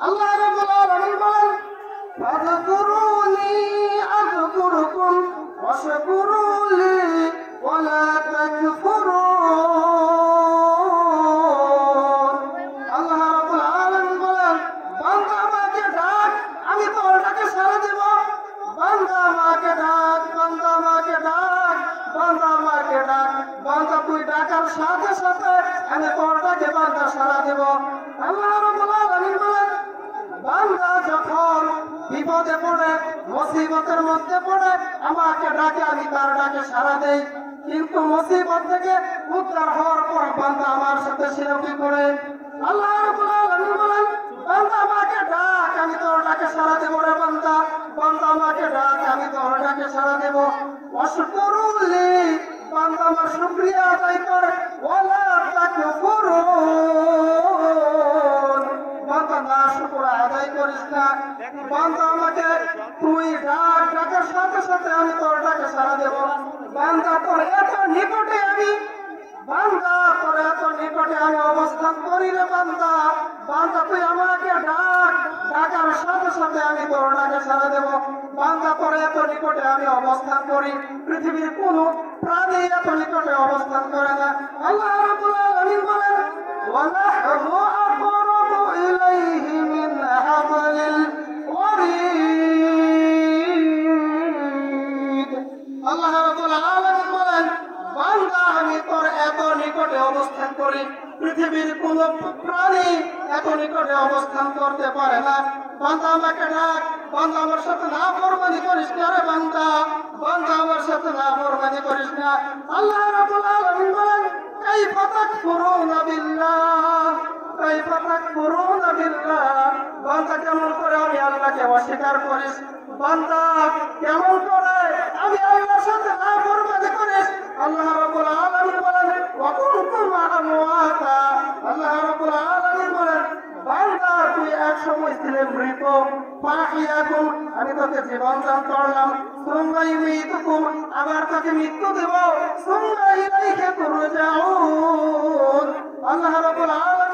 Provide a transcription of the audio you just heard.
আল্লাহ রাব্বুল আলামিন বলেন, ফাযকুরুনি আযকুরকুম ওয়াশকুরু লি ওয়ালা তাকফুরুন। আল্লাহ রাব্বুল আলামিন বলেন, বান্দা আমাকে ডাক, আমি তোর ডাকে সাড়া দেব। বান্দা আমাকে ডাক, বান্দা আমাকে ডাক, বান্দা আমাকে ডাক। বান্দা তুই ডাকার সাথে সাথে আমি তোর ডাকে বান্দা সাড়া দেব। আল্লাহ রাব্বুল আলামিন বলেন, বান্দা যখন বিপদে পড়ে, মুসিবতের মধ্যে পড়ে আমাকে ডাকে, আমি তার ডাকে সাড়া দেই। কিন্তু মুসিবত থেকে উদ্ধার হওয়ার পর বান্দা আমার সাথে শিরকি করে। আল্লাহ রাব্বুল আলামিন বলেন, বান্দা আমাকে ডাক, আমি তোর ডাকে সাড়া দেব রে বান্দা। বান্দা আমাকে ডাক, আমি তোর ডাকে সাড়া দেব। ওয়াশকুরুলি, বান্দা আমার শুকরিয়া আদায় কর। ওয়ালা তাকফুরুন, বান্দা না শুকর আদায় করিস না। বান্দা আমাকে তুই ডাক, ডাকার সাথে সাথে আমি তোর ডাকে সাড়া দেব। বান্দা তোর এত নিকটে আমি, বান্দা তোর এত নিকটে আমি অবস্থান করি রে বান্দা। বান্দা তুই আমাকে ডাক, ডাকার সাথে সাথে আমি তোর ডাকে সাড়া দেব। বান্দা তোর এত নিকটে আমি অবস্থান করি, পৃথিবীর কোন প্রাণী এত নিকটে অবস্থান করে না। আল্লাহ রাব্বুল আলামিন বলেন, ওয়ানাহনু আকরাবু ইলাইহি মিন হাবলিল ওয়ারিদ। আল্লাহ রাব্বুল আলামিন বলেন, বান্দা আমি তোর এত নিকটে অবস্থান করি, পৃথিবীর কোন প্রাণী এত নিকটে অবস্থান করতে পারে না। বান্দা আমাকে ডাক, বান্দা আমার সাথে নাফরমানি করিস না রে বান্দা। বান্দা আমার সাথে নাফরমানি করিস না। আল্লাহ রাব্বুল আলামিন বলেন, কাইফা তাকফুরুনা বিল্লাহ, কাইফা তাকফুরুনা বিল্লাহ। বান্দা কেমন করে আমি আল্লাহকে অস্বীকার করিস? বান্দা কেমন করে আমি আল্লাহর সাথে নাফরমানি করিস? আল্লাহ রাব্বুল আলামিন বলেন, ওয়া কুনতুম আমওয়াতা। আল্লাহ রাব্বুল আলামিন বলেন, বান্দা তুই এক সময় ছিলে মৃত, ফাহিয়াকুম, আমি তোকে জীবন দান করলাম। সুম্মা ইউমীতুকুম, আবার তোকে মৃত্যু দেব। সুম্মা ইলাইহি তুরজাউন। আল্লাহ রাব্বুল আলামিন